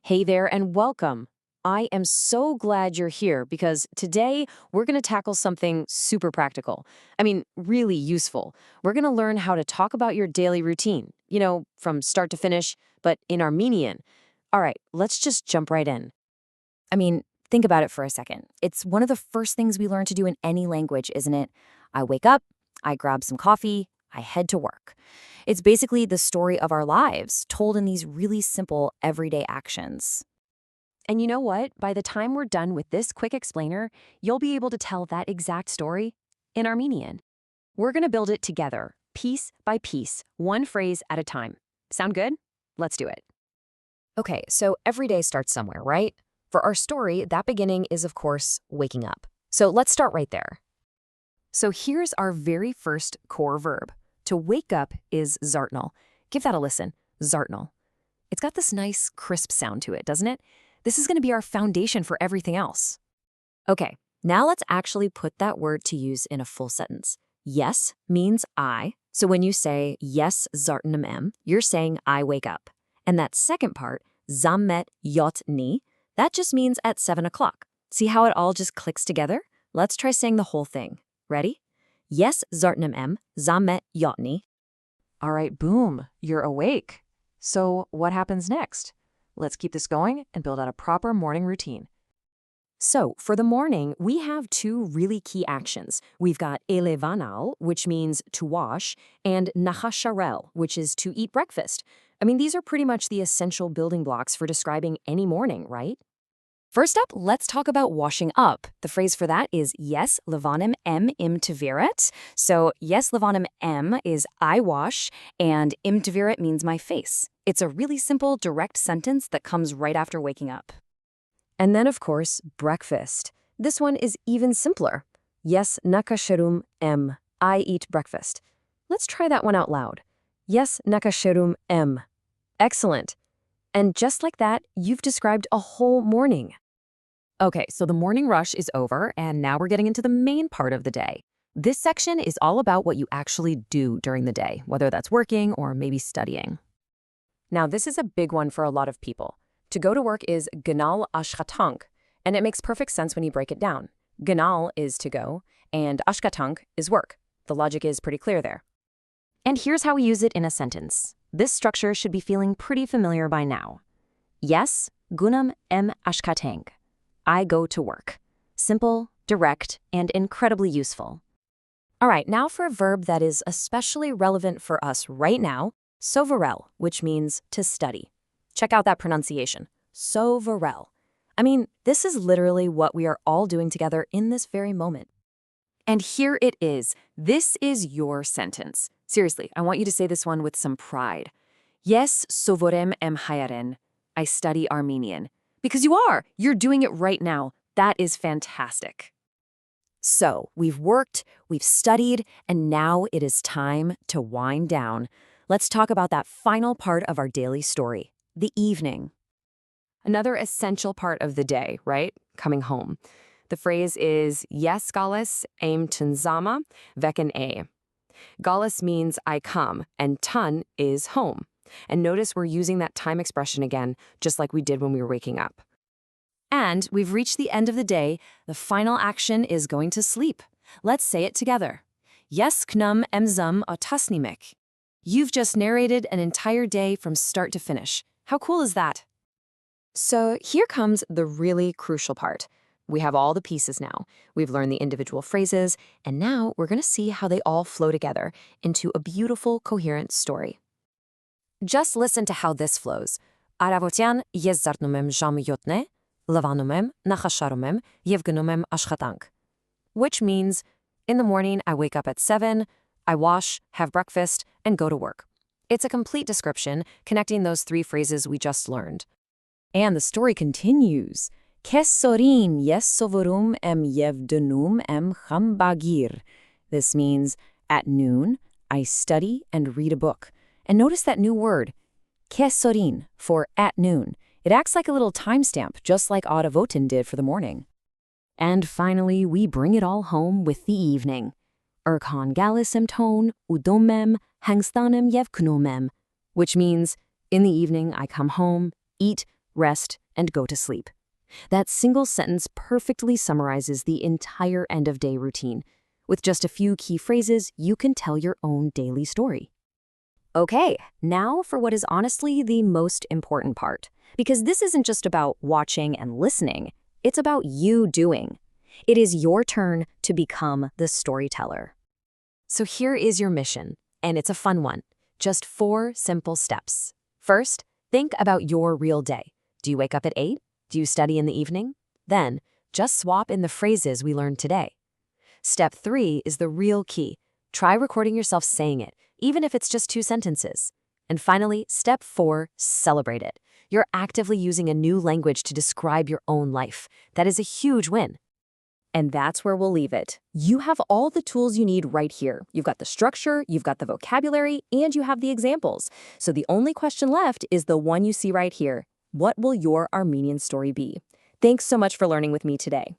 Hey there and welcome. I am so glad you're here because today we're going to tackle something super practical. Really useful. We're going to learn how to talk about your daily routine, from start to finish, but in Armenian. All right, let's just jump right in. I mean, think about it for a second. It's one of the first things we learn to do in any language, isn't it? I wake up, I grab some coffee, I head to work. It's basically the story of our lives, told in these really simple, everyday actions. And you know what? By the time we're done with this quick explainer, you'll be able to tell that exact story in Armenian. We're going to build it together, piece by piece, one phrase at a time. Sound good? Let's do it. Okay, so every day starts somewhere, right? For our story, that beginning is, of course, waking up. So let's start right there. So here's our very first core verb. To wake up is zartnum. Give that a listen. Zartnum. It's got this nice, crisp sound to it, doesn't it? This is going to be our foundation for everything else. Okay, now let's actually put that word to use in a full sentence. Yes means I. So when you say yes zartnum, you're saying I wake up. And that second part, zham yotn, that just means at 7 o'clock. See how it all just clicks together? Let's try saying the whole thing. Ready? Yes zartnum, zham yotn. All right, boom, you're awake. So what happens next? Let's keep this going and build out a proper morning routine. So for the morning, we have two really key actions. We've got elevanal, which means to wash, and nakhasharum, which is to eat breakfast. These are pretty much the essential building blocks for describing any morning, right? First up, let's talk about washing up. The phrase for that is yes levanim im tiviret. So yes levanim is I wash, and im tiviret means my face. It's a really simple, direct sentence that comes right after waking up. And then, of course, breakfast. This one is even simpler. Yes nakhasharum I eat breakfast. Let's try that one out loud. Yes nakhasharum Excellent. And just like that, you've described a whole morning. Okay, so the morning rush is over, and now we're getting into the main part of the day. This section is all about what you actually do during the day, whether that's working or maybe studying. Now, this is a big one for a lot of people. To go to work is ganal ashkatank, and it makes perfect sense when you break it down. Ganal is to go, and ashkatank is work. The logic is pretty clear there. And here's how we use it in a sentence. This structure should be feeling pretty familiar by now. Yes, gunam ashkatank. I go to work. Simple, direct, and incredibly useful. All right, now for a verb that is especially relevant for us right now, sovarel, which means to study. Check out that pronunciation, sovarel. This is literally what we are all doing together in this very moment. And here it is. This is your sentence. Seriously, I want you to say this one with some pride. Yes, sovorem hayaren. I study Armenian. Because you are. You're doing it right now. That is fantastic. So, we've worked, we've studied, and now it is time to wind down. Let's talk about that final part of our daily story, the evening. Another essential part of the day, right? Coming home. The phrase is yes galas aim tunzama vekan a. Galas means I come, and tun is home. And notice we're using that time expression again, just like we did when we were waking up. And we've reached the end of the day. The final action is going to sleep. Let's say it together. Yes knum zham tasny. You've just narrated an entire day from start to finish. How cool is that? So here comes the really crucial part. We have all the pieces now. We've learned the individual phrases, and now we're going to see how they all flow together into a beautiful, coherent story. Just listen to how this flows. Aravotian yes zartnum zham yotn, levanum nakhasharum yev gnom ashkatank. Which means, in the morning I wake up at 7, I wash, have breakfast, and go to work. It's a complete description connecting those three phrases we just learned. And the story continues. Kesorin yes sovorum yev dnum chambagir. This means, at noon, I study and read a book. And notice that new word, kesorin, for at noon. It acts like a little timestamp, just like Votin did for the morning. And finally, we bring it all home with the evening. Erkan galisem ton, udomem, hangstanem yev knumem, which means, in the evening I come home, eat, rest, and go to sleep. That single sentence perfectly summarizes the entire end-of-day routine. With just a few key phrases, you can tell your own daily story. Okay, now for what is honestly the most important part. Because this isn't just about watching and listening, it's about you doing. It is your turn to become the storyteller. So here is your mission, and it's a fun one. Just 4 simple steps. First, think about your real day. Do you wake up at 8? Do you study in the evening? Then, just swap in the phrases we learned today. Step 3 is the real key. Try recording yourself saying it, even if it's just 2 sentences. And finally, step 4, celebrate it. You're actively using a new language to describe your own life. That is a huge win. And that's where we'll leave it. You have all the tools you need right here. You've got the structure, you've got the vocabulary, and you have the examples. So the only question left is the one you see right here. What will your Armenian story be? Thanks so much for learning with me today.